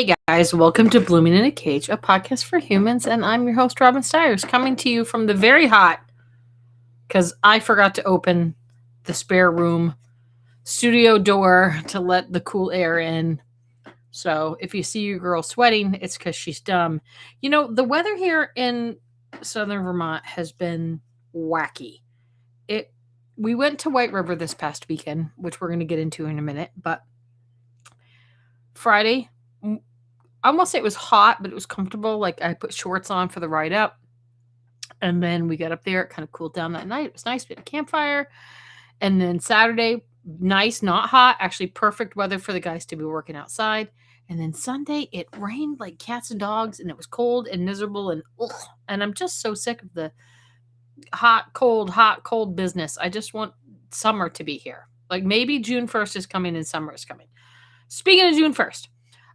Hey guys, welcome to Blooming in a Cage, a podcast for humans, and I'm your host, Robin Stiers, coming to you from the very hot, because I forgot to open the spare room studio door to let the cool air in. So if you see your girl sweating, it's because she's dumb. You know, the weather here in southern Vermont has been wacky. It We went to White River this past weekend, which we're going to get into in a minute, but Friday, I won't say it was hot, but it was comfortable. Like I put shorts on for the ride up. And then we got up there. It kind of cooled down that night. It was nice. We had a campfire. And then Saturday, nice, not hot. Actually, perfect weather for the guys to be working outside. And then Sunday, it rained like cats and dogs. And it was cold and miserable. And I'm just so sick of the hot, cold business. I just want summer to be here. Like maybe June 1st is coming and summer is coming. Speaking of June 1st,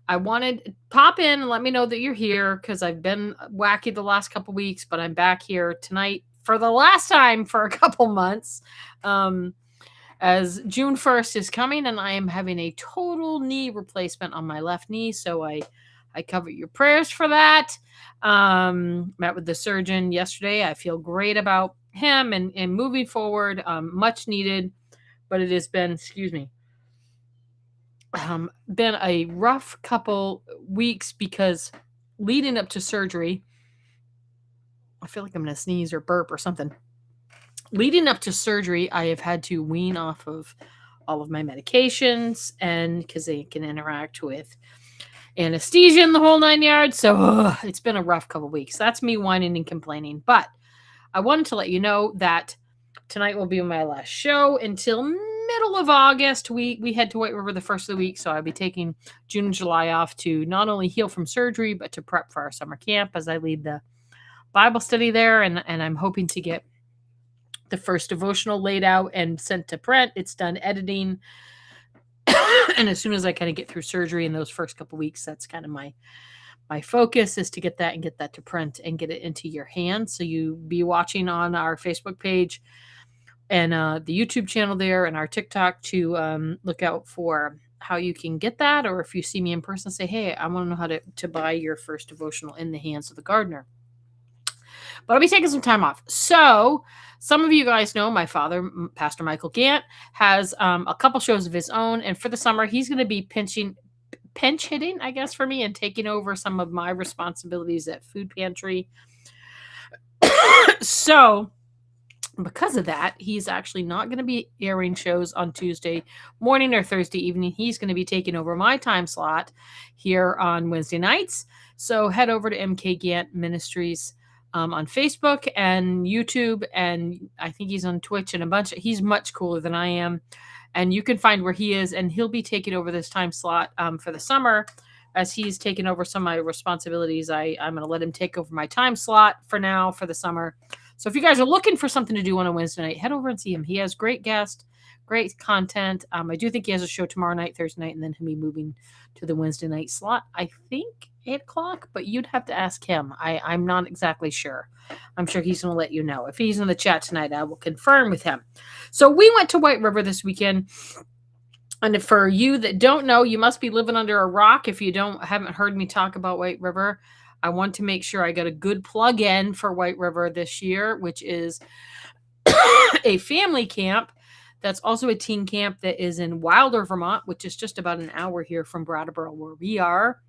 I wanted pop in and let me know that you're here because I've been wacky the last couple weeks, but I'm back here tonight for the last time for a couple months. As June 1st is coming and I am having a total knee replacement on my left knee. So I cover your prayers for that. Met with the surgeon yesterday. I feel great about him and moving forward. Much needed, but it has been, been a rough couple weeks because leading up to surgery, I feel like I'm going to sneeze or burp or something. Leading up to surgery, I have had to wean off of all of my medications and because they can interact with anesthesia and the whole 9 yards. So it's been a rough couple weeks. That's me whining and complaining. But I wanted to let you know that tonight will be my last show until middle of August. We head to White River the first of the week, so I'll be taking June and July off to not only heal from surgery, but to prep for our summer camp as I lead the Bible study there, and I'm hoping to get the first devotional laid out and sent to print. It's done editing, and as soon as I kind of get through surgery in those first couple weeks, that's kind of my focus is to get that to print and get it into your hands. So you be watching on our Facebook page and the YouTube channel there and our TikTok to look out for how you can get that. Or if you see me in person, say, hey, I want to know how to buy your first devotional in the hands of the gardener. But I'll be taking some time off. So some of you guys know my father, Pastor Michael Gant, has a couple shows of his own. And for the summer, he's going to be pinch hitting, I guess, for me and taking over some of my responsibilities at Food Pantry. So because of that, he's actually not going to be airing shows on Tuesday morning or Thursday evening. He's going to be taking over my time slot here on Wednesday nights. So head over to MK Gant Ministries on Facebook and YouTube. And I think he's on Twitch and he's much cooler than I am. And you can find where he is. And he'll be taking over this time slot for the summer as he's taken over some of my responsibilities. I'm going to let him take over my time slot for now for the summer. So if you guys are looking for something to do on a Wednesday night, head over and see him. He has great guests, great content. I do think he has a show tomorrow night, Thursday night, and then he'll be moving to the Wednesday night slot. I think 8 o'clock, but you'd have to ask him. I'm not exactly sure. I'm sure he's going to let you know. If he's in the chat tonight, I will confirm with him. So we went to White River this weekend. And for you that don't know, you must be living under a rock if you haven't heard me talk about White River. I want to make sure I got a good plug in for White River this year, which is a family camp. That's also a teen camp that is in Wilder, Vermont, which is just about an hour here from Brattleboro, where we are.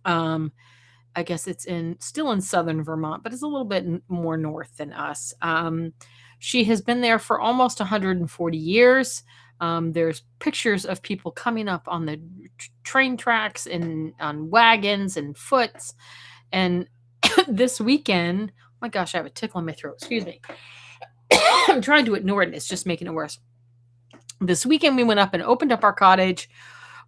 I guess it's still in southern Vermont, but it's a little bit more north than us. She has been there for almost 140 years. There's pictures of people coming up on the train tracks and on wagons and foots. And this weekend, oh my gosh, I have a tickle in my throat. Excuse me. I'm trying to ignore it, and it's just making it worse. This weekend, we went up and opened up our cottage.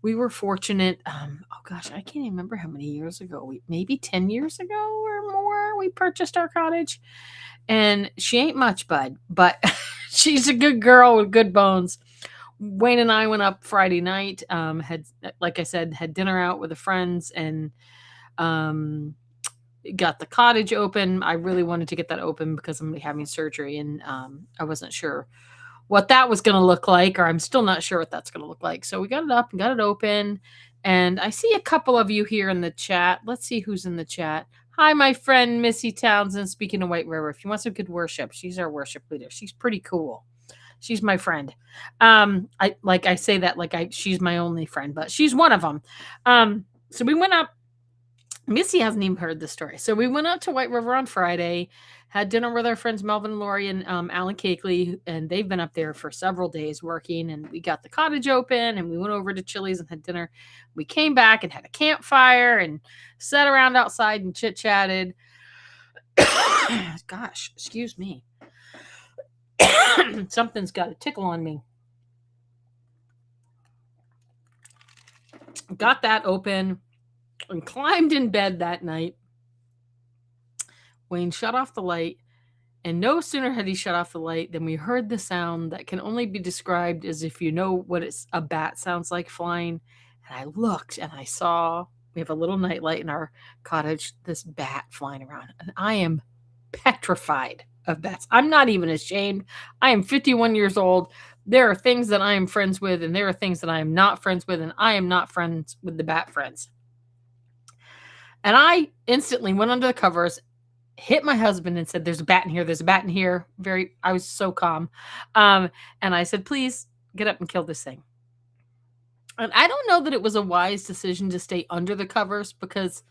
We were fortunate. Oh gosh, I can't even remember how many years ago. Maybe 10 years ago or more, we purchased our cottage. And she ain't much, bud, but she's a good girl with good bones. Wayne and I went up Friday night, like I said, had dinner out with the friends and got the cottage open. I really wanted to get that open because I'm having surgery and I wasn't sure what that was going to look like, or I'm still not sure what that's going to look like. So we got it up and got it open And I see a couple of you here in the chat. Let's see who's in the chat. Hi, my friend Missy Townsend, speaking of White River. If you want some good worship, she's our worship leader. She's pretty cool. She's my friend. I say that she's my only friend, but she's one of them. So we went up. Missy hasn't even heard the story. So we went out to White River on Friday, had dinner with our friends Melvin and Lori and Alan Cakeley, and they've been up there for several days working. And we got the cottage open, and we went over to Chili's and had dinner. We came back and had a campfire and sat around outside and chit chatted. Gosh, excuse me. Something's got a tickle on me. Got that open and climbed in bed that night. Wayne shut off the light, and no sooner had he shut off the light than we heard the sound that can only be described as if you know what a bat sounds like flying. And I looked and I saw, we have a little nightlight in our cottage, this bat flying around. And I am petrified of bats. I'm not even ashamed. I am 51 years old. There are things that I am friends with, and there are things that I am not friends with, and I am not friends with the bat friends. And I instantly went under the covers, hit my husband and said, "There's a bat in here. There's a bat in here." I was so calm. And I said, "Please get up and kill this thing." And I don't know that it was a wise decision to stay under the covers because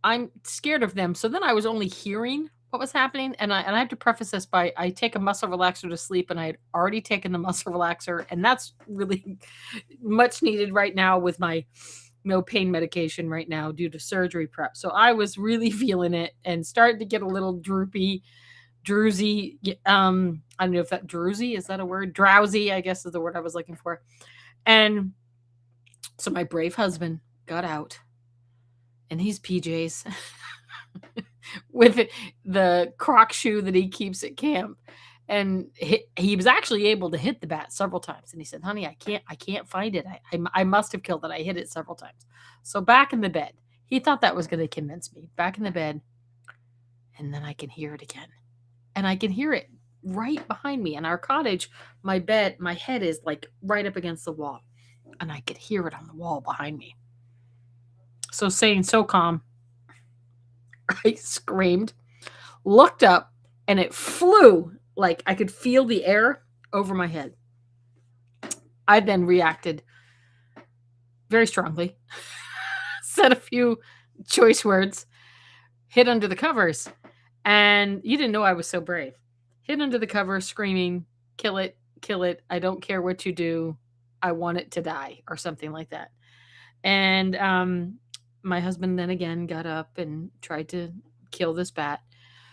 I'm scared of them. So then I was only hearing what was happening. And I have to preface this by I take a muscle relaxer to sleep, and I had already taken the muscle relaxer. And that's really much needed right now with my no pain medication right now due to surgery prep. So I was really feeling it and started to get a little drowsy. I don't know if that drowsy, is that a word? Drowsy, I guess is the word I was looking for. And so my brave husband got out in his PJs with the Croc shoe that he keeps at camp. And he was actually able to hit the bat several times. And he said, "Honey, I can't find it. I must have killed it. I hit it several times." So back in the bed, he thought that was going to convince me. Back in the bed, and then I can hear it again. And I can hear it right behind me. In our cottage, my head is like right up against the wall. And I could hear it on the wall behind me. So staying so calm, I screamed, looked up, and it flew. Like I could feel the air over my head. I then reacted very strongly, said a few choice words, hid under the covers. And you didn't know I was so brave. Hid under the covers, screaming, "Kill it, kill it. I don't care what you do. I want it to die," or something like that. And my husband then again got up and tried to kill this bat.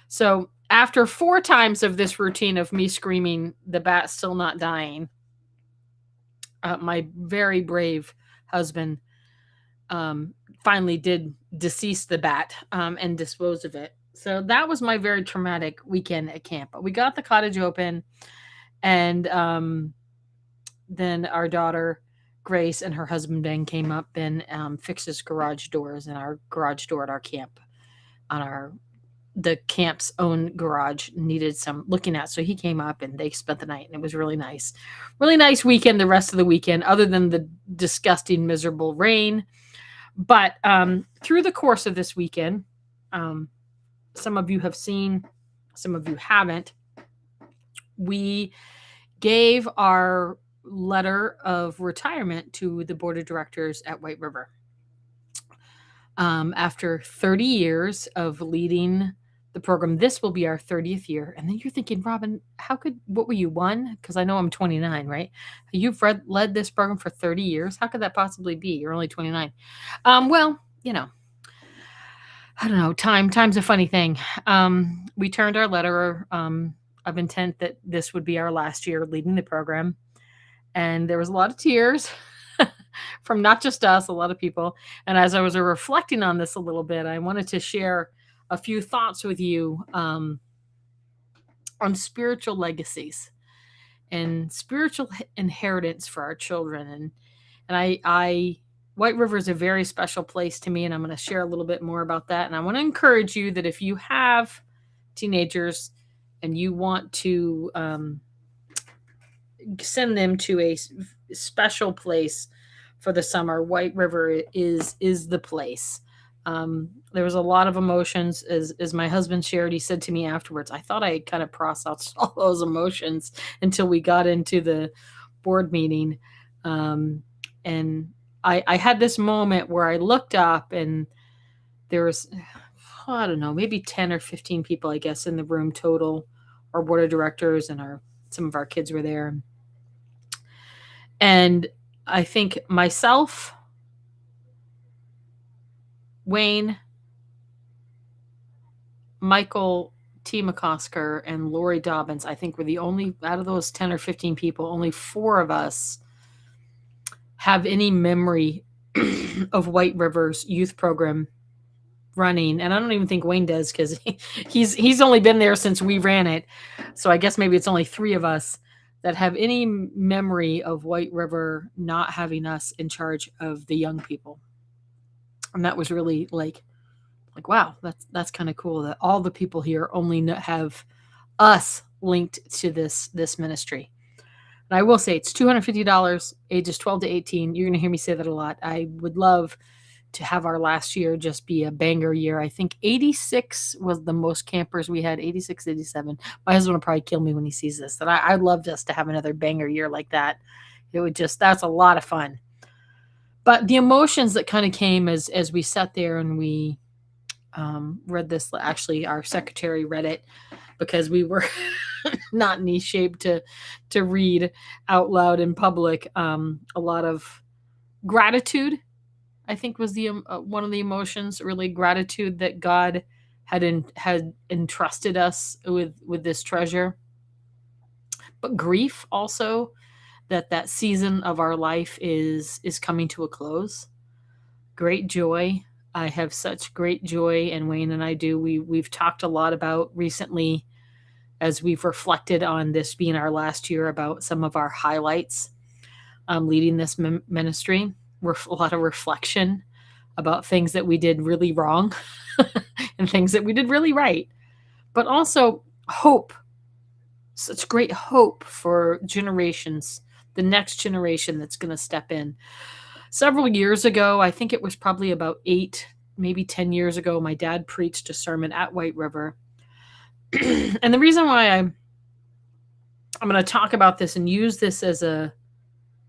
So after 4 times of this routine of me screaming, "The bat's still not dying," my very brave husband finally did decease the bat and dispose of it. So that was my very traumatic weekend at camp. But we got the cottage open, and then our daughter Grace and her husband Ben came up and fixed his garage doors, and our garage door at our camp the camp's own garage needed some looking at. So he came up and they spent the night, and it was really nice weekend. The rest of the weekend, other than the disgusting, miserable rain. But through the course of this weekend, some of you have seen, some of you haven't. We gave our letter of retirement to the board of directors at White River. After 30 years of leading the program, this will be our 30th year. And then you're thinking, Robin, what were you, 1? Because I know I'm 29, right? You've led this program for 30 years. How could that possibly be? You're only 29. Well, I don't know. Time's a funny thing. We turned our letter of intent that this would be our last year leading the program. And there was a lot of tears from not just us, a lot of people. And as I was reflecting on this a little bit, I wanted to share a few thoughts with you on spiritual legacies and spiritual inheritance for our children. And White River is a very special place to me, and I'm going to share a little bit more about that. And I want to encourage you that if you have teenagers and you want to send them to a special place, for the summer, White River is the place. There was a lot of emotions, as my husband shared. He said to me afterwards, I thought I had kind of processed all those emotions until we got into the board meeting. And I had this moment where I looked up and there was, I don't know, maybe 10 or 15 people, I guess, in the room total. Our board of directors and some of our kids were there. And I think myself, Wayne, Michael T. McCosker, and Lori Dobbins, I think were the only, out of those 10 or 15 people, only 4 of us have any memory of White River's youth program running. And I don't even think Wayne does, because he's only been there since we ran it. So I guess maybe it's only 3 of us that have any memory of White River not having us in charge of the young people. And that was really like wow, that's kind of cool that all the people here only have us linked to this ministry. And I will say it's $250, ages 12 to 18. You're going to hear me say that a lot. I would love to have our last year just be a banger year. I think 86 was the most campers we had, 86, 87. My husband will probably kill me when he sees this. That I'd love just to have another banger year like that. It would just, that's a lot of fun. But the emotions that kind of came as we sat there and we read this, actually our secretary read it because we were not in any shape to read out loud in public. A lot of gratitude, I think, was the one of the emotions. Really, gratitude that God had entrusted us with this treasure, but grief also that season of our life is coming to a close. Great joy. I have such great joy, and Wayne and I do. We've talked a lot about recently, as we've reflected on this being our last year, about some of our highlights leading this ministry. A lot of reflection about things that we did really wrong and things that we did really right, but also hope. Such great hope for generations, the next generation that's going to step in. Several years ago, I think it was probably about 8, maybe 10 years ago, my dad preached a sermon at White River. And the reason why I'm going to talk about this and use this as a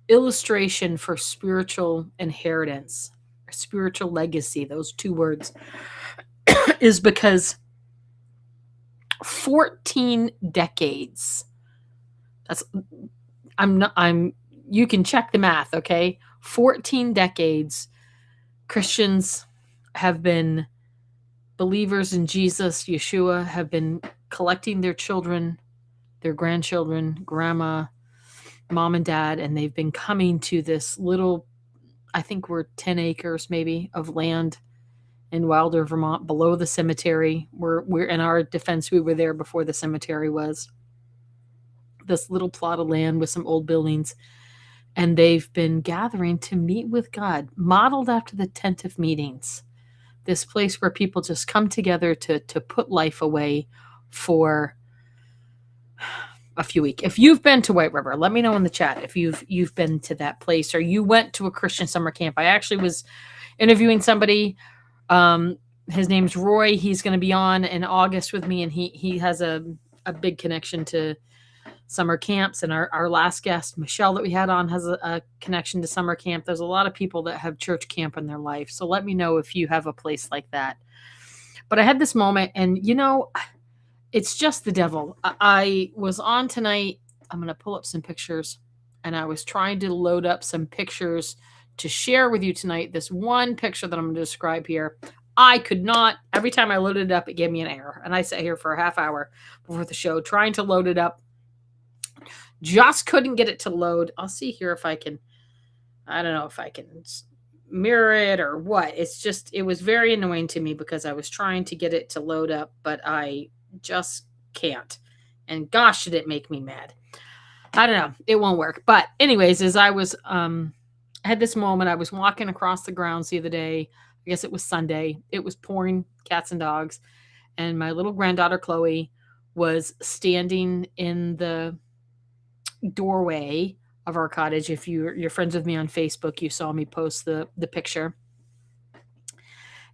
illustration for spiritual inheritance, or spiritual legacy, those 2 words, is because 14 decades. You can check the math, okay? 14 decades, Christians have been believers in Jesus, Yeshua, have been collecting their children, their grandchildren, grandma, mom and dad, and they've been coming to this little, I think we're 10 acres maybe of land in Wilder, Vermont, below the cemetery. We're in our defense, we were there before the cemetery was. This little plot of land with some old buildings. And they've been gathering to meet with God, modeled after the tent of meetings. This place where people just come together to put life away for a few weeks. If you've been to White River, let me know in the chat if you've been to that place or you went to a Christian summer camp. I actually was interviewing somebody. His name's Roy. He's going to be on in August with me, and he has a big connection to summer camps. And our last guest, Michelle, that we had on, has a connection to summer camp. There's a lot of people that have church camp in their life. So let me know if you have a place like that. But I had this moment, and it's just the devil. I was on tonight. I'm going to pull up some pictures, and I was trying to load up some pictures to share with you tonight. This one picture that I'm going to describe here, I could not, every time I loaded it up, it gave me an error. And I sat here for a half hour before the show trying to load it up. Just couldn't get it to load. I'll see here if I can, I don't know if I can mirror it or what. It was very annoying to me because I was trying to get it to load up, but I just can't. And gosh, did it make me mad. I don't know. It won't work. But anyways, as I was, I had this moment. I was walking across the grounds the other day. I guess it was Sunday. It was pouring cats and dogs. And my little granddaughter, Chloe, was standing in the doorway of our cottage. If you're friends with me on Facebook, you saw me post the picture.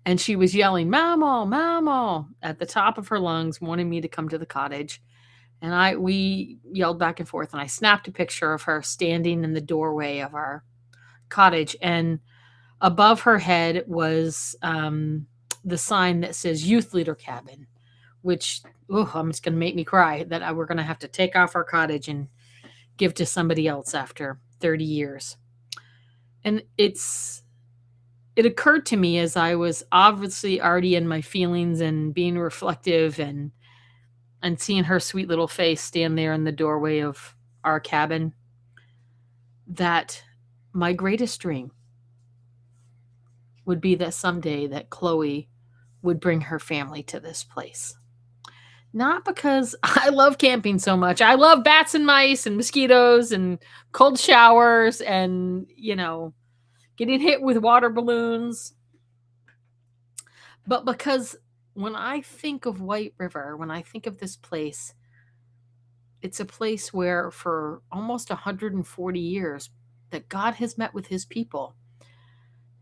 And she was yelling, "Mama, Mama," at the top of her lungs, wanting me to come to the cottage. And we yelled back and forth, and I snapped a picture of her standing in the doorway of our cottage. And above her head was the sign that says Youth Leader Cabin, which, it's going to make me cry that we're going to have to take off our cottage and give to somebody else after 30 years. And it occurred to me as I was obviously already in my feelings and being reflective and seeing her sweet little face stand there in the doorway of our cabin, that my greatest dream would be that someday that Chloe would bring her family to this place. Not because I love camping so much. I love bats and mice and mosquitoes and cold showers and, getting hit with water balloons. But because when I think of White River, when I think of this place, it's a place where for almost 140 years that God has met with his people.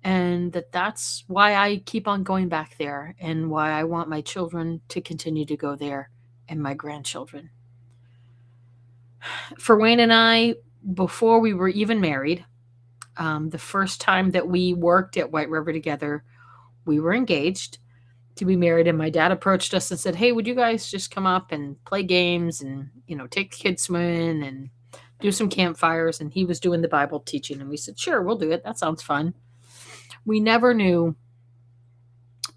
And that's why I keep on going back there and why I want my children to continue to go there and my grandchildren. For Wayne and I, before we were even married, the first time that we worked at White River together, we were engaged to be married, and my dad approached us and said, "Hey, would you guys just come up and play games and, take the kids swimming and do some campfires?" And he was doing the Bible teaching, and we said, "Sure, we'll do it. That sounds fun." We never knew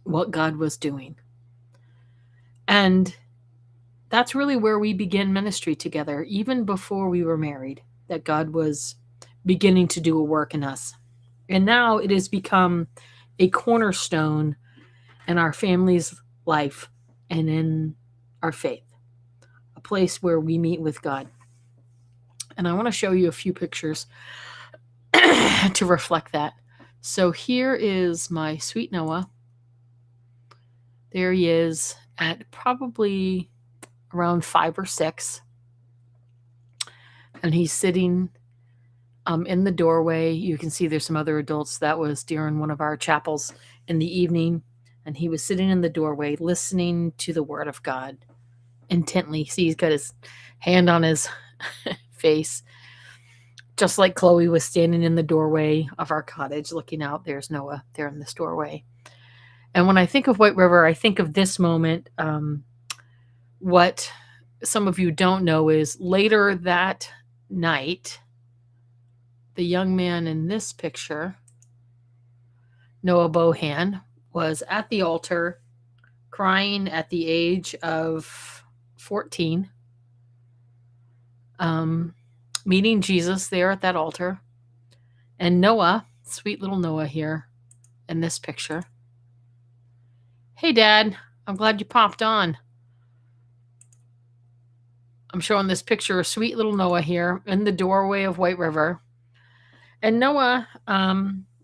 what God was doing. And that's really where we began ministry together, even before we were married, that God was beginning to do a work in us. And now it has become a cornerstone in our family's life and in our faith, a place where we meet with God. And I want to show you a few pictures to reflect that. So here is my sweet Noah. There he is at probably around 5 or 6. And he's sitting in the doorway. You can see there's some other adults. That was during one of our chapels in the evening. And he was sitting in the doorway listening to the word of God intently. See, he's got his hand on his face. Just like Chloe was standing in the doorway of our cottage looking out. There's Noah there in this doorway. And when I think of White River, I think of this moment. What some of you don't know is later that night, the young man in this picture, Noah Bohan, was at the altar crying at the age of 14. Meeting Jesus there at that altar. And Noah, sweet little Noah here in this picture. "Hey, Dad, I'm glad you popped on." I'm showing this picture of sweet little Noah here in the doorway of White River. And Noah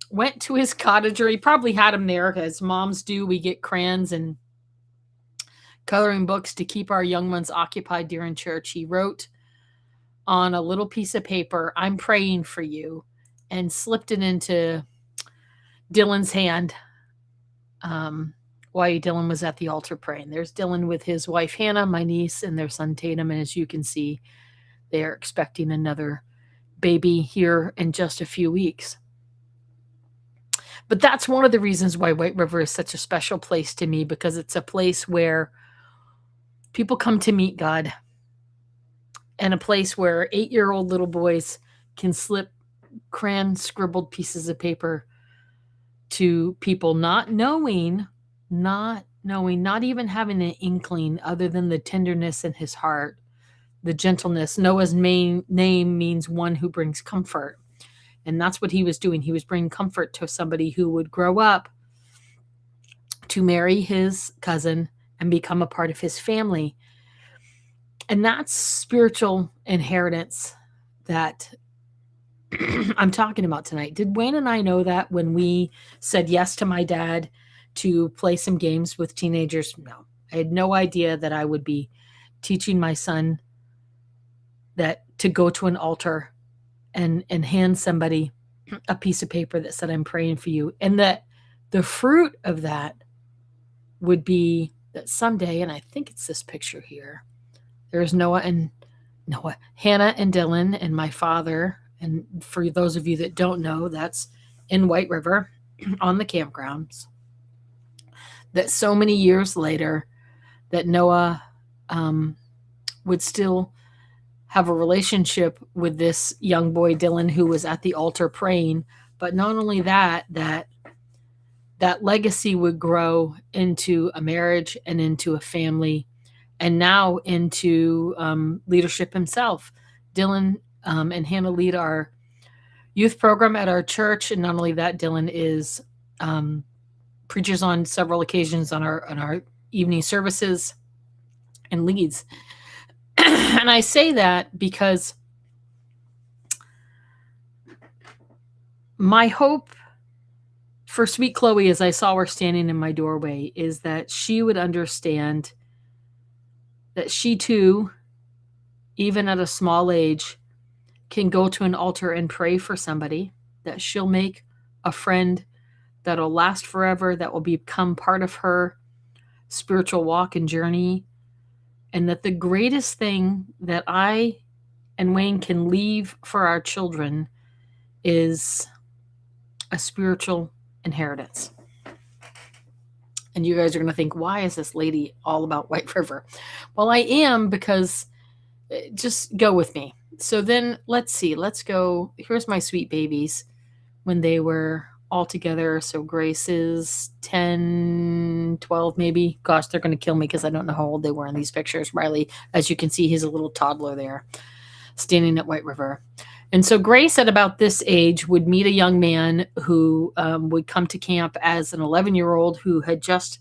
went to his cottage, or he probably had him there, as moms do. We get crayons and coloring books to keep our young ones occupied during church. He wrote on a little piece of paper, "I'm praying for you," and slipped it into Dylan's hand while Dylan was at the altar praying. There's Dylan with his wife, Hannah, my niece, and their son, Tatum. And as you can see, they are expecting another baby here in just a few weeks. But that's one of the reasons why White River is such a special place to me, because it's a place where people come to meet God, and a place where 8-year-old little boys can slip crayon scribbled pieces of paper to people, not knowing, not even having an inkling other than the tenderness in his heart, the gentleness. Noah's main name means one who brings comfort. And that's what he was doing. He was bringing comfort to somebody who would grow up to marry his cousin and become a part of his family. And that's spiritual inheritance that I'm talking about tonight. Did Wayne and I know that when we said yes to my dad to play some games with teenagers? No. I had no idea that I would be teaching my son that to go to an altar and hand somebody a piece of paper that said, I'm praying for you. And that the fruit of that would be that someday, and I think it's this picture here, there's Hannah and Dylan and my father. And for those of you that don't know, that's in White River on the campgrounds. That so many years later, that Noah would still have a relationship with this young boy, Dylan, who was at the altar praying. But not only that, that legacy would grow into a marriage and into a family, and now into leadership himself. Dylan and Hannah lead our youth program at our church, and not only that, Dylan is preaches on several occasions on our evening services and leads. And I say that because my hope for sweet Chloe, as I saw her standing in my doorway, is that she would understand that she too, even at a small age, can go to an altar and pray for somebody, that she'll make a friend that'll last forever, that will become part of her spiritual walk and journey. And that the greatest thing that I and Wayne can leave for our children is a spiritual inheritance. And you guys are going to think, why is this lady all about White River? Well, I am, because just go with me. So then let's see. Let's go. Here's my sweet babies when they were all together. So Grace is 10, 12 maybe. Gosh, they're going to kill me because I don't know how old they were in these pictures. Riley, as you can see, he's a little toddler there standing at White River. And so Grace at about this age would meet a young man who would come to camp as an 11-year-old who had just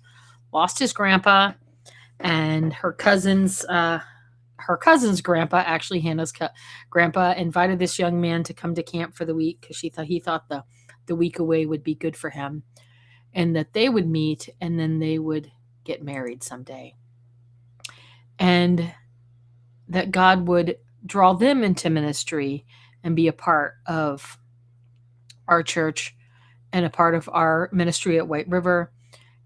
lost his grandpa, and her cousin's grandpa, actually Hannah's grandpa, invited this young man to come to camp for the week because he thought the week away would be good for him, and that they would meet and then they would get married someday. And that God would draw them into ministry and be a part of our church and a part of our ministry at White River,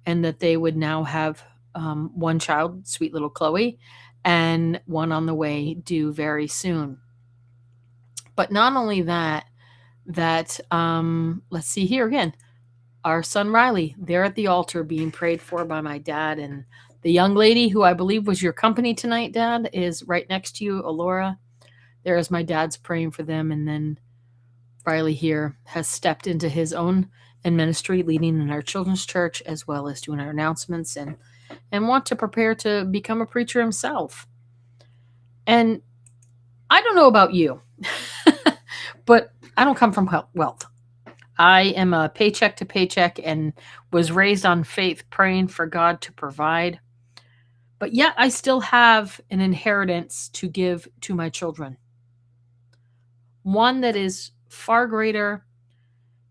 and that they would now have one child, sweet little Chloe, and one on the way due very soon. But not only that let's see here again, our son Riley, there at the altar being prayed for by my dad, and the young lady who I believe was your company tonight, Dad, is right next to you, Alora. There is my dad's praying for them, and then Riley here has stepped into his own in ministry, leading in our children's church, as well as doing our announcements, and want to prepare to become a preacher himself. And I don't know about you, but I don't come from wealth. I am a paycheck to paycheck and was raised on faith, praying for God to provide. But yet I still have an inheritance to give to my children. One that is far greater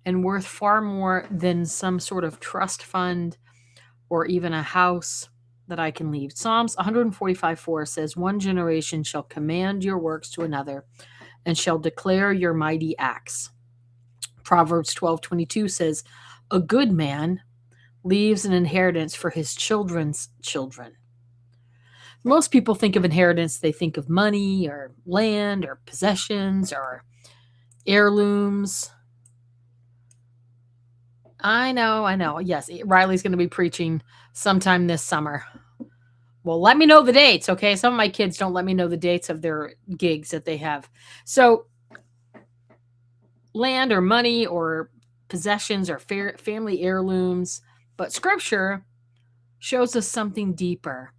and worth far more than some sort of trust fund or even a house that I can leave. Psalms 145:4 says, "One generation shall command your works to another and shall declare your mighty acts." Proverbs 12:22 says, "A good man leaves an inheritance for his children's children." Most people think of inheritance, they think of money or land or possessions or heirlooms. I know. Yes, Riley's going to be preaching sometime this summer. Well, let me know the dates, okay? Some of my kids don't let me know the dates of their gigs that they have. So land or money or possessions or family heirlooms, but Scripture shows us something deeper,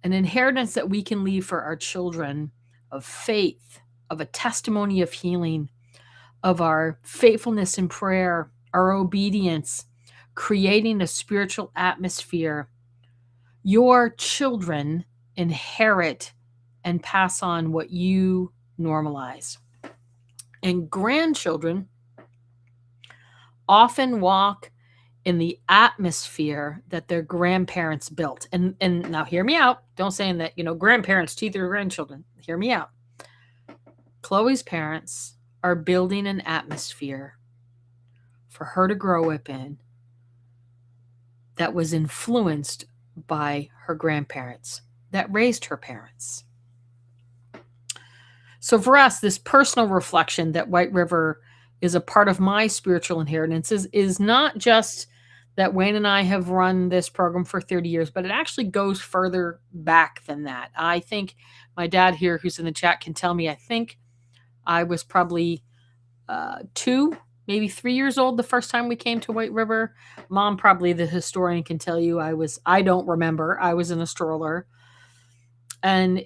an inheritance that we can leave for our children of faith, of a testimony of healing, of our faithfulness in prayer, our obedience, creating a spiritual atmosphere. Your children inherit and pass on what you normalize. And grandchildren often walk in the atmosphere that their grandparents built. And now hear me out. Don't say that, grandparents teach their grandchildren. Hear me out. Chloe's parents are building an atmosphere for her to grow up in that was influenced by her grandparents that raised her parents. So for us, this personal reflection that White River is a part of my spiritual inheritance is not just that Wayne and I have run this program for 30 years, but it actually goes further back than that. I think my dad here, who's in the chat, can tell me, I think I was probably 2, maybe 3 years old the first time we came to White River. Mom, probably the historian, can tell you I don't remember. I was in a stroller. And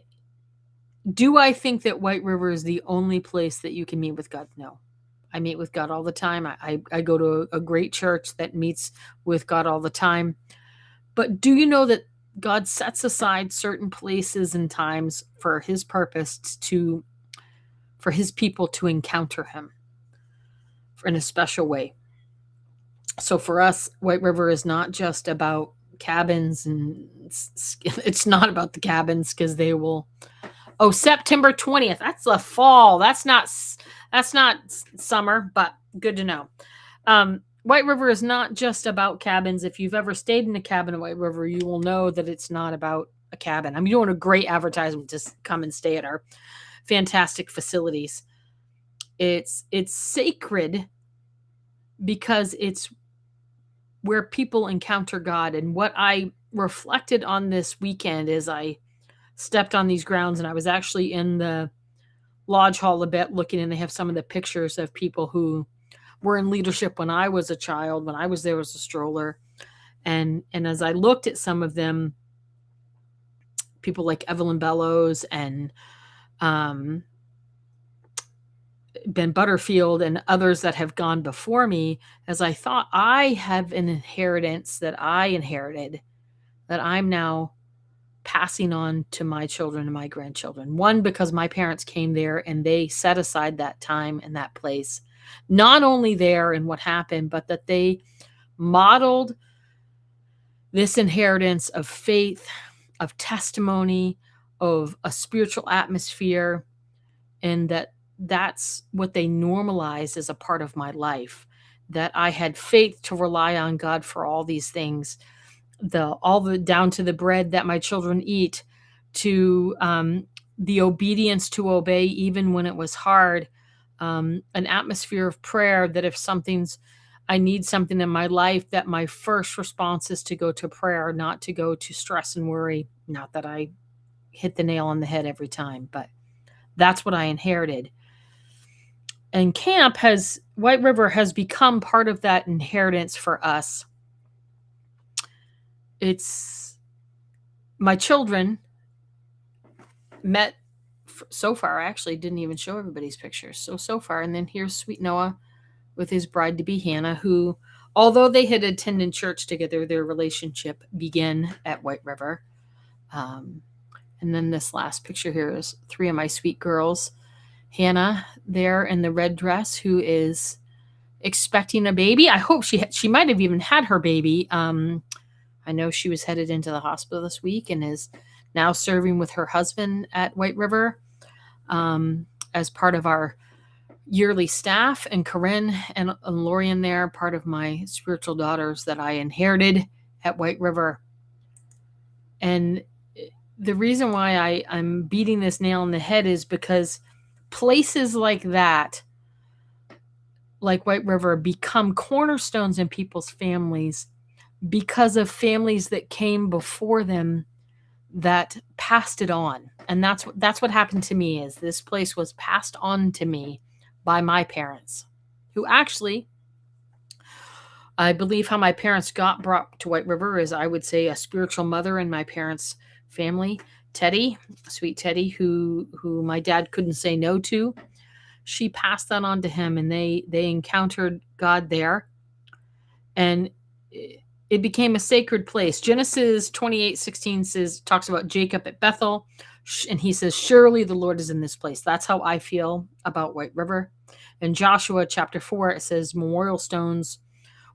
do I think that White River is the only place that you can meet with God? No. I meet with God all the time. I go to a great church that meets with God all the time. But do you know that God sets aside certain places and times for his purpose for his people to encounter him in a special way? So for us, White River is not just about cabins, and it's not about the cabins, because they will. Oh, September 20th. That's the fall. That's not summer, but good to know. White River is not just about cabins. If you've ever stayed in a cabin at White River, you will know that it's not about a cabin. I'm doing a great advertisement to come and stay at our fantastic facilities. It's sacred because it's where people encounter God. And what I reflected on this weekend as I stepped on these grounds, and I was actually in the lodge hall a bit looking, and they have some of the pictures of people who were in leadership when I was a child, when I was there as a stroller. And as I looked at some of them, people like Evelyn Bellows and Ben Butterfield and others that have gone before me, as I thought, I have an inheritance that I inherited that I'm now passing on to my children and my grandchildren. One, because my parents came there and they set aside that time and that place, not only there and what happened, but that they modeled this inheritance of faith, of testimony, of a spiritual atmosphere, and that's what they normalized as a part of my life, that I had faith to rely on God for all these things, all the down to the bread that my children eat, to the obedience to obey even when it was hard, an atmosphere of prayer, that if I need something in my life, that my first response is to go to prayer, not to go to stress and worry. Not that I hit the nail on the head every time, but that's what I inherited. And White River has become part of that inheritance for us. It's my children met so far. I actually didn't even show everybody's pictures. So far. And then here's sweet Noah with his bride to be, Hannah, who, although they had attended church together, their relationship began at White River. And then this last picture here is 3 of my sweet girls. Hannah there in the red dress, who is expecting a baby. I hope she might have even had her baby. I know she was headed into the hospital this week and is now serving with her husband at White River as part of our yearly staff. And Corinne and Lorian there, part of my spiritual daughters that I inherited at White River. And the reason why I'm beating this nail on the head is because places like that, like White River, become cornerstones in people's families because of families that came before them that passed it on. And that's what happened to me, is this place was passed on to me by my parents, who actually, I believe how my parents got brought to White River is, I would say, a spiritual mother in my parents' family, Teddy, sweet Teddy, who my dad couldn't say no to. She passed that on to him, and they encountered God there. And it became a sacred place. Genesis 28:16 talks about Jacob at Bethel, and he says, surely the Lord is in this place. That's how I feel about White River. In Joshua chapter 4, it says memorial stones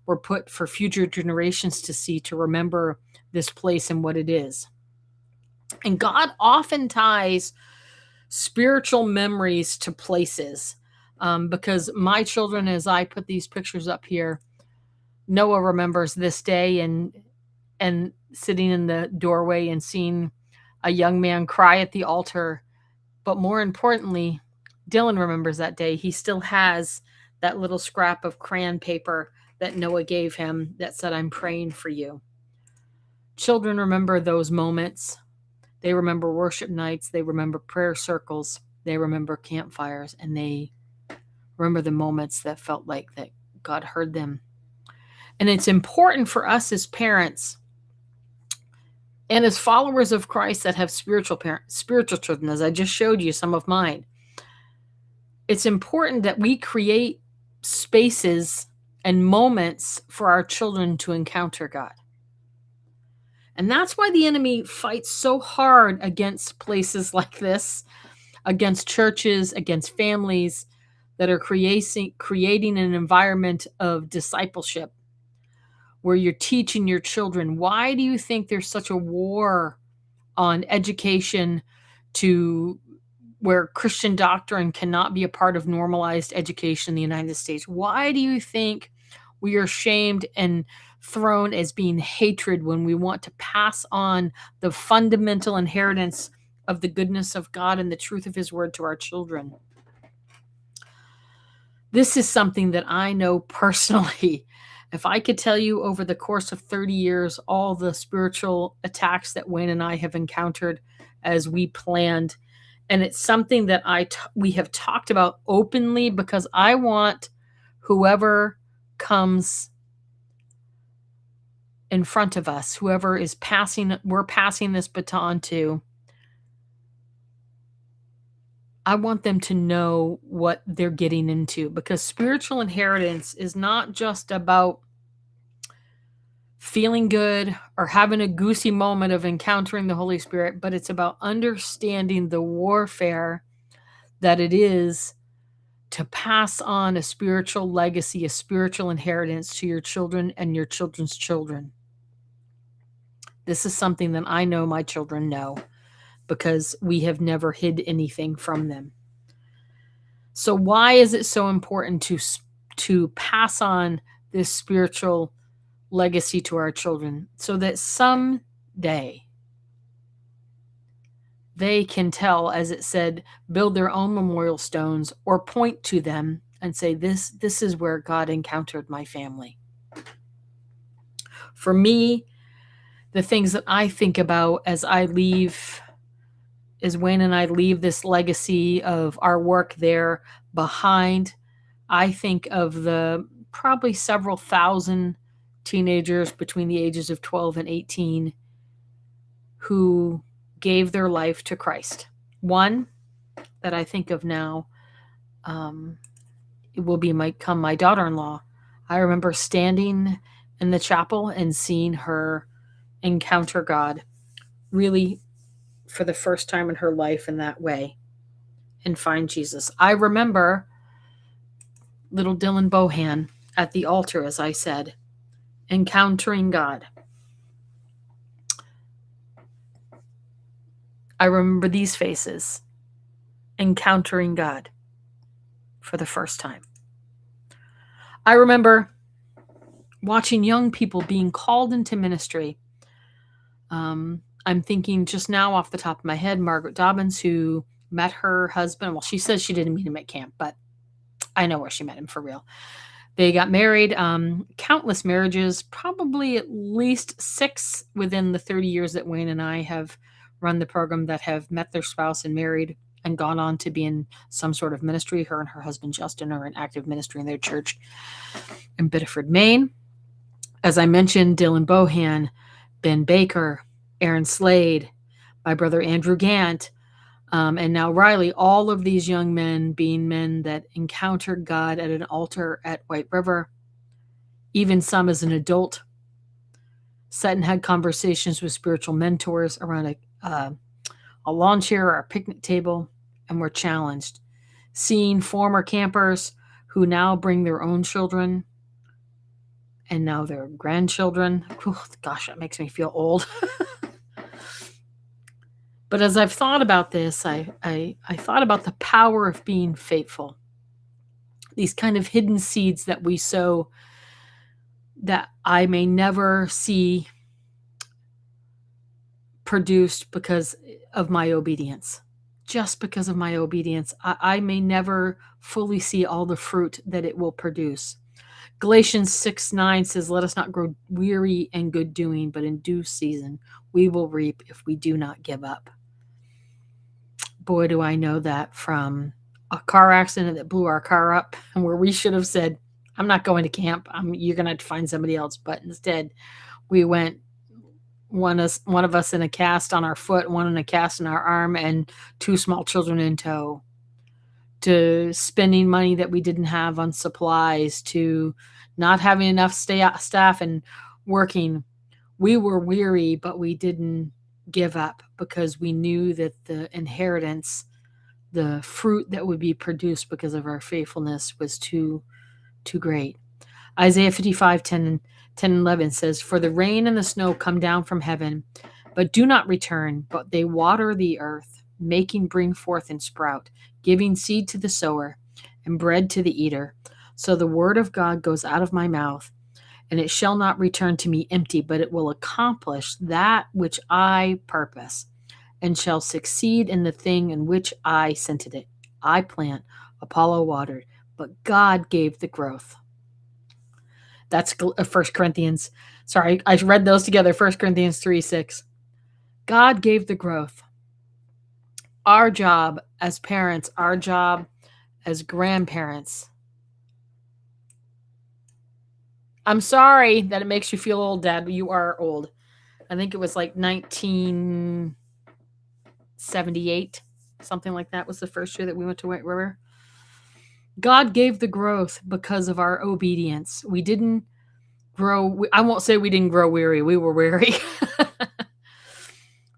were put for future generations to see, to remember this place and what it is. And God often ties spiritual memories to places. because my children, as I put these pictures up here, Noah remembers this day and sitting in the doorway and seeing a young man cry at the altar. But more importantly, Dylan remembers that day. He still has that little scrap of crayon paper that Noah gave him that said, "I'm praying for you." Children remember those moments. They remember worship nights. They remember prayer circles. They remember campfires, and they remember the moments that felt like that God heard them. And it's important for us as parents and as followers of Christ that have spiritual children, as I just showed you some of mine. It's important that we create spaces and moments for our children to encounter God. And that's why the enemy fights so hard against places like this, against churches, against families that are creating an environment of discipleship where you're teaching your children. Why do you think there's such a war on education to where Christian doctrine cannot be a part of normalized education in the United States? Why do you think we are shamed and thrown as being hatred when we want to pass on the fundamental inheritance of the goodness of God and the truth of his word to our children? This is something that I know personally. If I could tell you over the course of 30 years, all the spiritual attacks that Wayne and I have encountered as we planned, and it's something that we have talked about openly because I want whoever comes in front of us, whoever is we're passing this baton to, I want them to know what they're getting into, because spiritual inheritance is not just about feeling good or having a goosey moment of encountering the Holy Spirit, but it's about understanding the warfare that it is to pass on a spiritual legacy, a spiritual inheritance to your children and your children's children. This is something that I know my children know, because we have never hid anything from them. So why is it so important to pass on this spiritual legacy to our children? So that someday they can tell, as it said, build their own memorial stones or point to them and say, this is where God encountered my family. For me, the things that I think about as Wayne and I leave this legacy of our work there behind, I think of the probably several thousand teenagers between the ages of 12 and 18 who gave their life to Christ. One that I think of now, it will become my daughter-in-law. I remember standing in the chapel and seeing her encounter God really for the first time in her life in that way and find Jesus. I remember little Dylan Bohan at the altar, as I said, encountering God. I remember these faces encountering God for the first time. I remember watching young people being called into ministry. I'm thinking just now off the top of my head, Margaret Dobbins, who met her husband. Well, she says she didn't meet him at camp, but I know where she met him for real. They got married, countless marriages, probably at least 6 within the 30 years that Wayne and I have run the program, that have met their spouse and married and gone on to be in some sort of ministry. Her and her husband, Justin, are in active ministry in their church in Biddeford, Maine. As I mentioned, Dylan Bohan, Ben Baker, Aaron Slade, my brother Andrew Gant, and now Riley, all of these young men being men that encountered God at an altar at White River, even some as an adult, sat and had conversations with spiritual mentors around a lawn chair or a picnic table, and were challenged. Seeing former campers who now bring their own children and now their grandchildren. Oh, gosh, that makes me feel old. But as I've thought about this, I thought about the power of being faithful. these kind of hidden seeds that we sow that I may never see produced because of my obedience. Just because of my obedience, I may never fully see all the fruit that it will produce. Galatians 6:9 says, "Let us not grow weary in good doing, but in due season we will reap if we do not give up." Boy, do I know that from a car accident that blew our car up, and where we should have said, "I'm not going to camp. You're going to have to find somebody else." But instead, we went, one of us in a cast on our foot, one in a cast in our arm, and two small children in tow, to spending money that we didn't have on supplies, to not having enough staff and working. We were weary, but we didn't give up because we knew that the inheritance, the fruit that would be produced because of our faithfulness, was too great. Isaiah 55:10-11 says, "For the rain and the snow come down from heaven, but do not return, but they water the earth, making bring forth and sprout, giving seed to the sower and bread to the eater. So the word of God goes out of my mouth, and it shall not return to me empty, but it will accomplish that which I purpose, and shall succeed in the thing in which I sent it. I plant, Apollo watered, but God gave the growth." That's 1 Corinthians. Sorry, I read those together. 1 Corinthians 3:6. God gave the growth. Our job as parents, our job as grandparents. I'm sorry that it makes you feel old, Dad, but you are old. I think it was like 1978, something like that was the first year that we went to White River. God gave the growth because of our obedience. We didn't grow. I won't say we didn't grow weary. We were weary.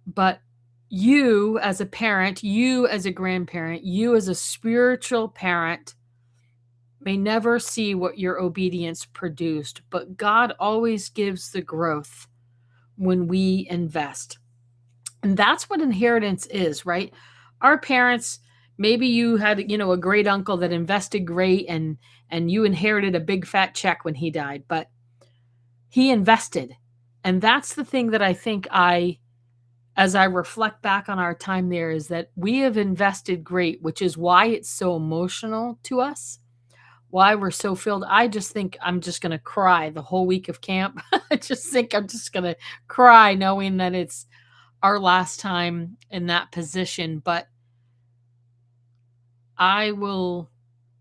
But you as a parent, you as a grandparent, you as a spiritual parent may never see what your obedience produced, but God always gives the growth when we invest. And that's what inheritance is, right? Our parents, maybe you had, a great uncle that invested great, and you inherited a big fat check when he died, but he invested. And that's the thing that I think as I reflect back on our time there, is that we have invested great, which is why it's so emotional to us, why we're so filled. I just think I'm just going to cry the whole week of camp. I just think I'm just going to cry knowing that it's our last time in that position. But I will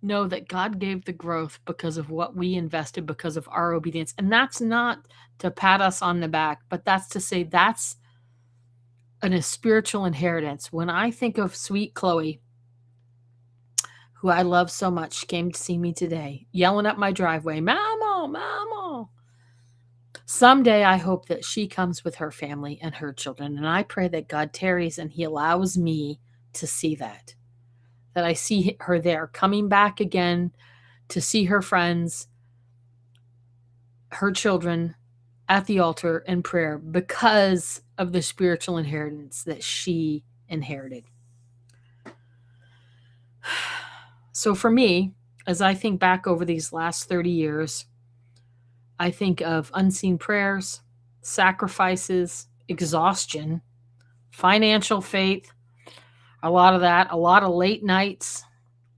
know that God gave the growth because of what we invested, because of our obedience. And that's not to pat us on the back, but that's to say that's a spiritual inheritance. When I think of sweet Chloe, who I love so much, came to see me today, yelling up my driveway, "Mama, Mama." Someday I hope that she comes with her family and her children, and I pray that God tarries and he allows me to see that I see her there coming back again to see her friends, her children at the altar in prayer because of the spiritual inheritance that she inherited. So for me, as I think back over these last 30 years, I think of unseen prayers, sacrifices, exhaustion, financial faith, a lot of that, a lot of late nights,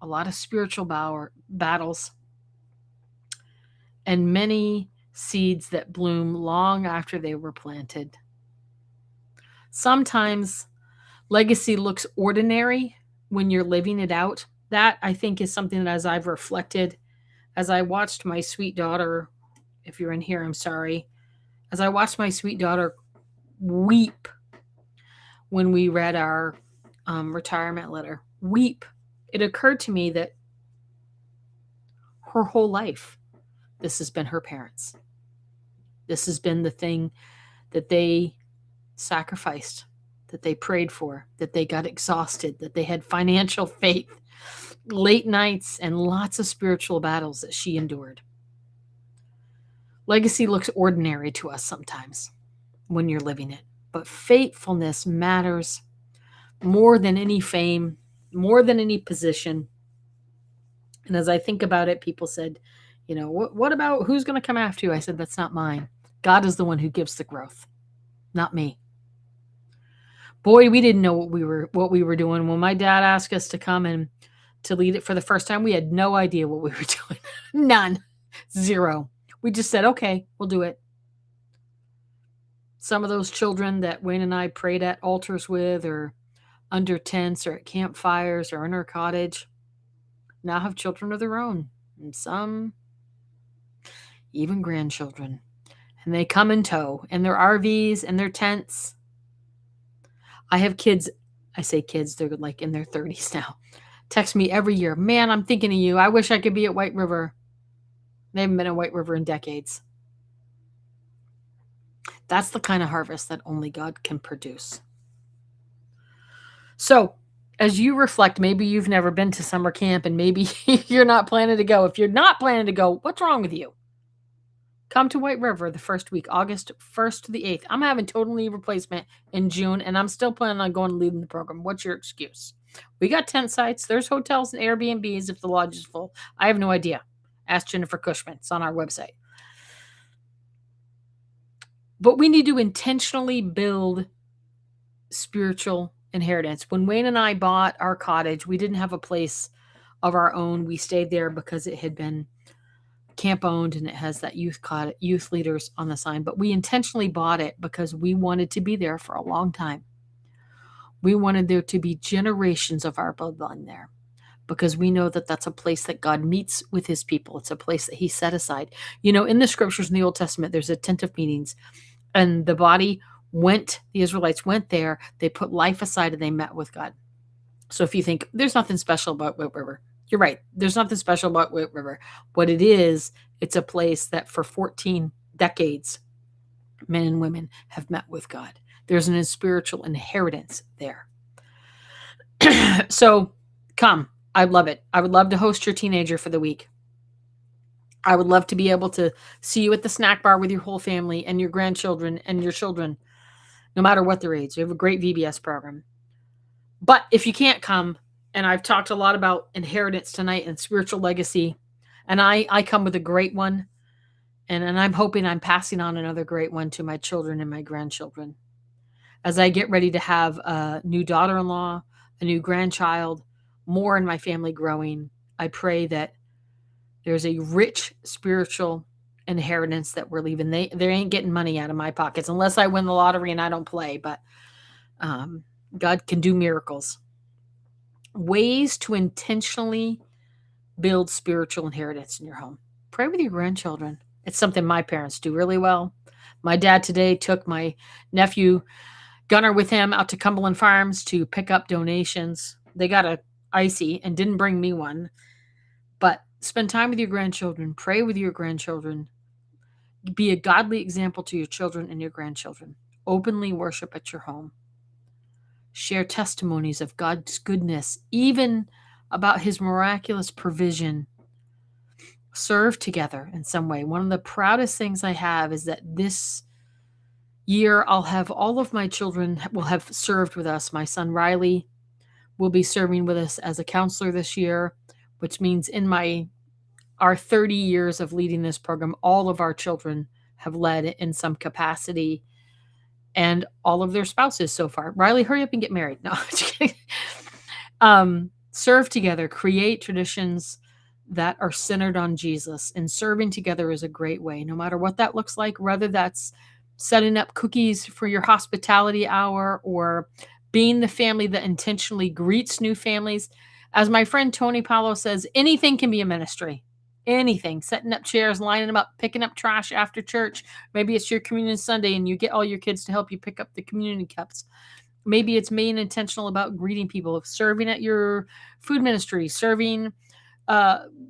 a lot of spiritual battles, and many seeds that bloom long after they were planted. Sometimes legacy looks ordinary when you're living it out. That, I think, is something that, as I've reflected, as I watched my sweet daughter, if you're in here, I'm sorry, as I watched my sweet daughter weep when we read our retirement letter, weep, it occurred to me that her whole life, this has been her parents. This has been the thing that they sacrificed, that they prayed for, that they got exhausted, that they had financial faith, late nights, and lots of spiritual battles that she endured. Legacy looks ordinary to us sometimes when you're living it, but faithfulness matters more than any fame, more than any position. And as I think about it, people said, what about who's going to come after you? I said, that's not mine. God is the one who gives the growth, not me. Boy, we didn't know what we were doing when my dad asked us to come and to lead it for the first time. We had no idea what we were doing. None. Zero. We just said, okay, we'll do it. Some of those children that Wayne and I prayed at altars with, or under tents, or at campfires, or in our cottage, now have children of their own, and some even grandchildren. And they come in tow in their RVs and their tents. I have kids. I say kids, they're like in their 30s now. Text me every year. Man, I'm thinking of you. I wish I could be at White River. They haven't been at White River in decades. That's the kind of harvest that only God can produce. So, as you reflect, maybe you've never been to summer camp and maybe you're not planning to go. If you're not planning to go, what's wrong with you? Come to White River the first week, August 1st to the 8th. I'm having total knee replacement in June, and I'm still planning on going and leading the program. What's your excuse? We got tent sites. There's hotels and Airbnbs if the lodge is full. I have no idea. Ask Jennifer Cushman. It's on our website. But we need to intentionally build spiritual inheritance. When Wayne and I bought our cottage, we didn't have a place of our own. We stayed there because it had been camp owned and it has that youth leaders on the sign. But we intentionally bought it because we wanted to be there for a long time. We wanted there to be generations of our bloodline there, because we know that that's a place that God meets with his people. It's a place that he set aside. In the scriptures in the Old Testament, there's a tent of meetings, and the Israelites went there, they put life aside, and they met with God. So if you think there's nothing special about White River, you're right. There's nothing special about White River. What it is, it's a place that for 14 decades, men and women have met with God. There's a spiritual inheritance there. So come. I'd love it. I would love to host your teenager for the week. I would love to be able to see you at the snack bar with your whole family and your grandchildren and your children, no matter what their age. We have a great VBS program. But if you can't come, and I've talked a lot about inheritance tonight and spiritual legacy, and I come with a great one, and I'm hoping I'm passing on another great one to my children and my grandchildren. As I get ready to have a new daughter-in-law, a new grandchild, more in my family growing, I pray that there's a rich spiritual inheritance that we're leaving. They ain't getting money out of my pockets unless I win the lottery and I don't play, but God can do miracles. Ways to intentionally build spiritual inheritance in your home. Pray with your grandchildren. It's something my parents do really well. My dad today took my nephew Gunnar with him out to Cumberland Farms to pick up donations. They got a icy and didn't bring me one. But spend time with your grandchildren. Pray with your grandchildren. Be a godly example to your children and your grandchildren. Openly worship at your home. Share testimonies of God's goodness, even about his miraculous provision. Serve together in some way. One of the proudest things I have is that this year I'll have all of my children will have served with us. My son Riley will be serving with us as a counselor this year, which means in our 30 years of leading this program, all of our children have led in some capacity, and all of their spouses so far. Riley, hurry up and get married. No, I'm just kidding. Serve together, create traditions that are centered on Jesus, and serving together is a great way, no matter what that looks like, whether that's setting up cookies for your hospitality hour or being the family that intentionally greets new families. As my friend Tony Paulo says, anything can be a ministry. Anything. Setting up chairs, lining them up, picking up trash after church. Maybe it's your communion Sunday and you get all your kids to help you pick up the communion cups. Maybe it's being intentional about greeting people, serving at your food ministry, serving,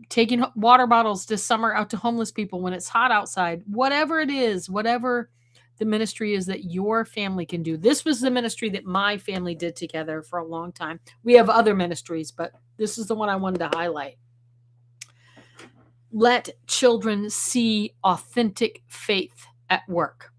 taking water bottles this summer out to homeless people when it's hot outside. Whatever it is, whatever the ministry is that your family can do. This was the ministry that my family did together for a long time. We have other ministries, but this is the one I wanted to highlight. Let children see authentic faith at work.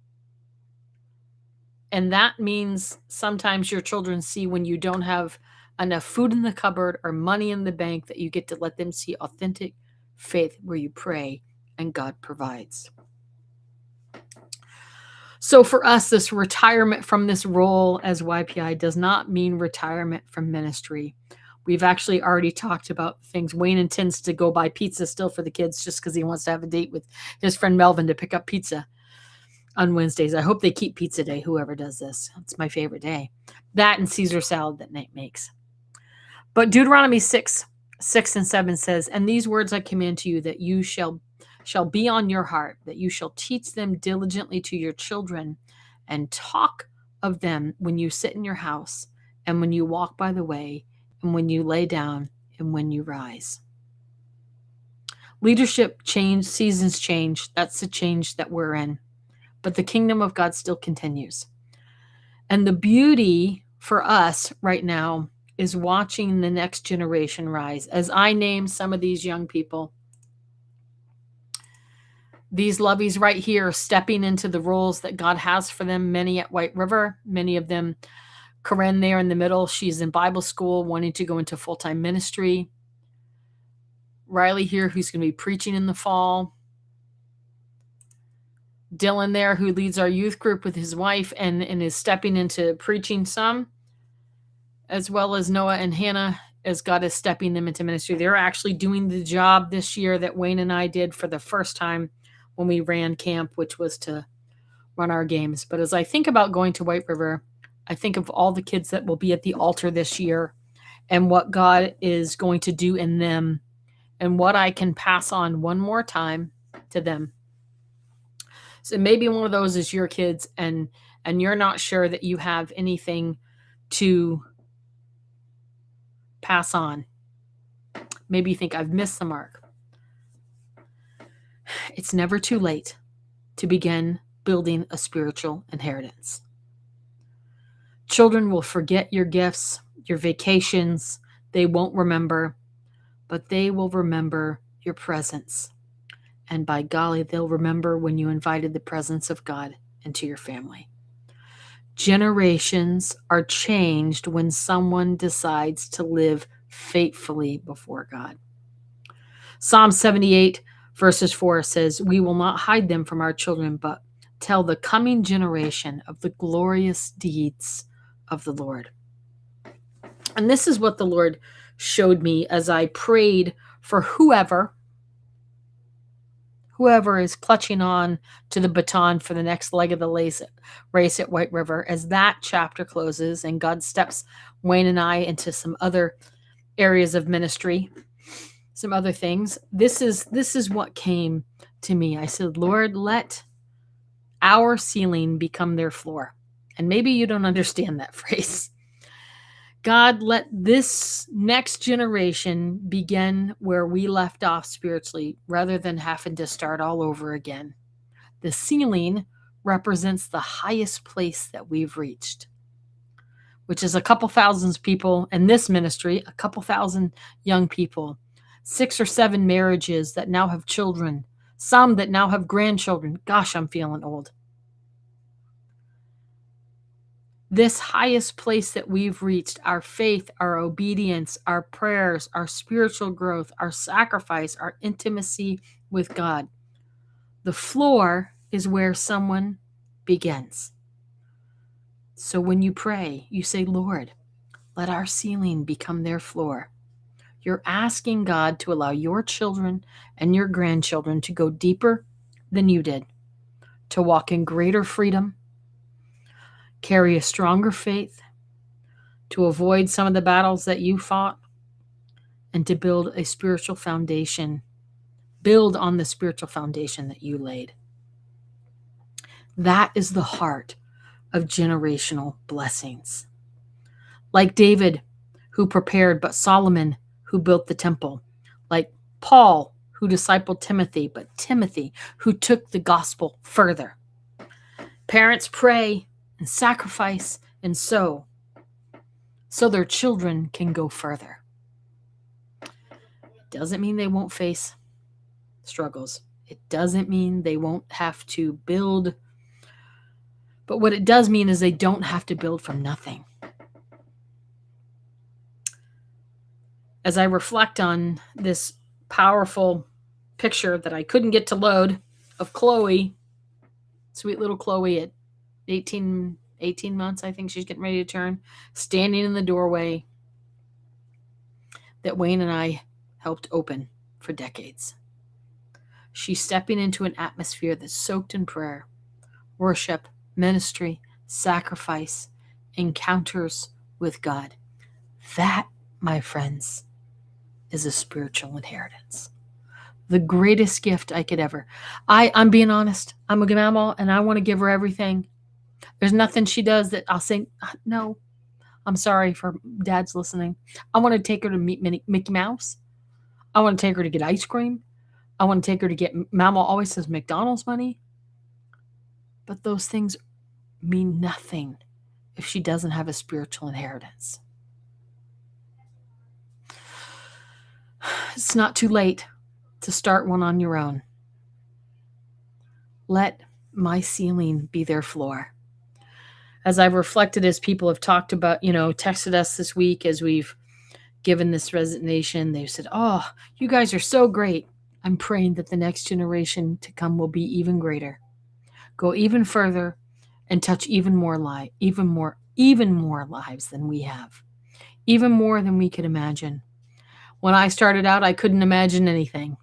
And that means sometimes your children see when you don't have enough food in the cupboard or money in the bank that you get to let them see authentic faith where you pray and God provides. So for us, this retirement from this role as YPI does not mean retirement from ministry. We've actually already talked about things. Wayne intends to go buy pizza still for the kids just because he wants to have a date with his friend Melvin to pick up pizza on Wednesdays. I hope they keep pizza day, whoever does this. It's my favorite day. That and Caesar salad that Nate makes. But Deuteronomy 6:6-7 says, "And these words I command to you, that you shall be on your heart, that you shall teach them diligently to your children, and talk of them when you sit in your house, and when you walk by the way, and when you lay down, and when you rise." Leadership change, seasons change. That's the change that we're in. But the kingdom of God still continues. And the beauty for us right now is watching the next generation rise. As I name some of these young people, these lovies right here stepping into the roles that God has for them, many at White River, many of them, Corinne there in the middle, she's in Bible school, wanting to go into full-time ministry. Riley here, who's going to be preaching in the fall. Dylan there, who leads our youth group with his wife and is stepping into preaching some, as well as Noah and Hannah, as God is stepping them into ministry. They're actually doing the job this year that Wayne and I did for the first time when we ran camp, which was to run our games. But as I think about going to White River, I think of all the kids that will be at the altar this year and what God is going to do in them and what I can pass on one more time to them. So maybe one of those is your kids and you're not sure that you have anything to pass on. Maybe you think I've missed the mark. It's never too late to begin building a spiritual inheritance. Children will forget your gifts, your vacations. They won't remember, but they will remember your presence. And by golly, they'll remember when you invited the presence of God into your family. Generations are changed when someone decides to live faithfully before God. Psalm 78 verses 4 says, "We will not hide them from our children, but tell the coming generation of the glorious deeds of the Lord." And this is what the Lord showed me as I prayed for whoever is clutching on to the baton for the next leg of the race at White River, as that chapter closes and God steps Wayne and I into some other areas of ministry, some other things. This is what came to me. I said, Lord, let our ceiling become their floor. And maybe you don't understand that phrase. God, let this next generation begin where we left off spiritually rather than having to start all over again. The ceiling represents the highest place that we've reached, which is a couple thousand people in this ministry, a couple thousand young people, 6 or 7 marriages that now have children, some that now have grandchildren. Gosh, I'm feeling old. This highest place that we've reached, our faith, our obedience, our prayers, our spiritual growth, our sacrifice, our intimacy with God. The floor is where someone begins. So when you pray, you say, Lord, let our ceiling become their floor. You're asking God to allow your children and your grandchildren to go deeper than you did, to walk in greater freedom, carry a stronger faith, to avoid some of the battles that you fought, and to build a spiritual foundation, build on the spiritual foundation that you laid. That is the heart of generational blessings. Like David, who prepared, but Solomon, who built the temple. Like Paul, who discipled Timothy, but Timothy, who took the gospel further. Parents pray and sacrifice and sow so their children can go further. It doesn't mean they won't face struggles. It doesn't mean they won't have to build. But what it does mean is they don't have to build from nothing. as I reflect on this powerful picture that I couldn't get to load of Chloe, sweet little Chloe at 18 months, I think she's getting ready to turn, standing in the doorway that Wayne and I helped open for decades. She's stepping into an atmosphere that's soaked in prayer, worship, ministry, sacrifice, encounters with God. That, my friends, is a spiritual inheritance. The greatest gift I could ever. I'm being honest. I'm a grandma and I want to give her everything. There's nothing she does that I'll say, no, I'm sorry for dads listening. I want to take her to meet Mickey Mouse. I want to take her to get ice cream. I want to take her to get, Mama always says McDonald's money. But those things mean nothing if she doesn't have a spiritual inheritance. It's not too late to start one on your own. Let my ceiling be their floor. As I've reflected, as people have talked about, texted us this week as we've given this resignation, they've said, oh, you guys are so great. I'm praying that the next generation to come will be even greater. Go even further and touch even more lives than we have. Even more than we could imagine. When I started out, I couldn't imagine anything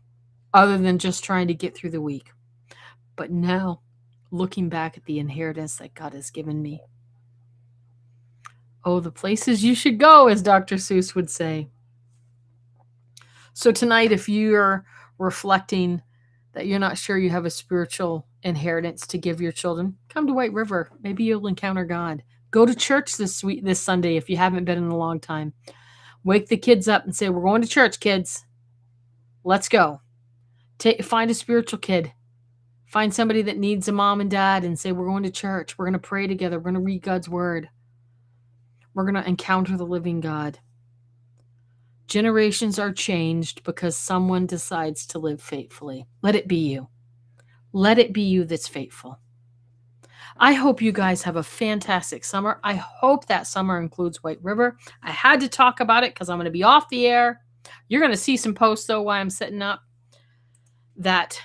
other than just trying to get through the week. But now, looking back at the inheritance that God has given me, oh, the places you should go, as Dr. Seuss would say. So tonight, if you're reflecting that you're not sure you have a spiritual inheritance to give your children, come to White River. Maybe you'll encounter God. Go to church this Sunday if you haven't been in a long time. Wake the kids up and say, we're going to church, kids. Let's go. Find a spiritual kid. Find somebody that needs a mom and dad and say, we're going to church. We're going to pray together. We're going to read God's word. We're going to encounter the living God. Generations are changed because someone decides to live faithfully. Let it be you. Let it be you that's faithful. I hope you guys have a fantastic summer. I hope that summer includes White River. I had to talk about it because I'm going to be off the air. You're going to see some posts, though, while I'm setting up that.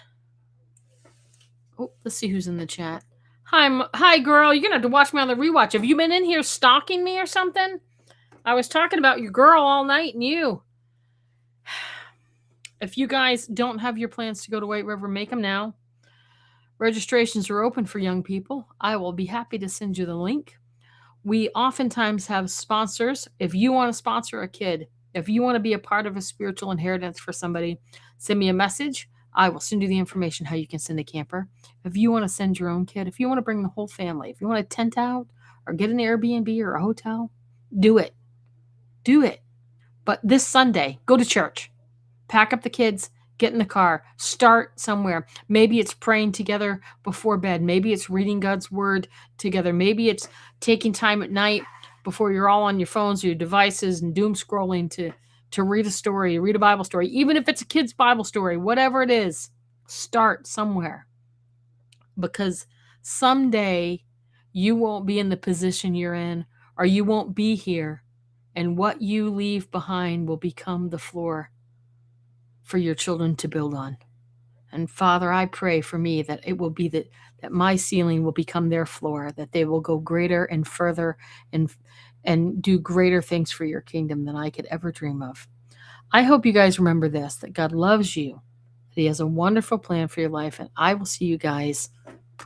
Oh, let's see who's in the chat. Hi, girl. You're going to have to watch me on the rewatch. Have you been in here stalking me or something? I was talking about your girl all night and you. If you guys don't have your plans to go to White River, make them now. Registrations are open for young people. I will be happy to send you the link. We oftentimes have sponsors. If you want to sponsor a kid, if you want to be a part of a spiritual inheritance for somebody, send me a message. I will send you the information how you can send a camper. If you want to send your own kid, if you want to bring the whole family, if you want to tent out or get an Airbnb or a hotel, do it. Do it. But this Sunday, go to church. Pack up the kids. Get in the car. Start somewhere. Maybe it's praying together before bed. Maybe it's reading God's word together. Maybe it's taking time at night before you're all on your phones or your devices and doom scrolling to read a story, read a Bible story. Even if it's a kid's Bible story, whatever it is, start somewhere. Because someday you won't be in the position you're in, or you won't be here, and what you leave behind will become the floor for your children to build on. And Father, I pray for me that it will be that my ceiling will become their floor, that they will go greater and further and do greater things for your kingdom than I could ever dream of. I hope you guys remember this, that God loves you, that he has a wonderful plan for your life, and I will see you guys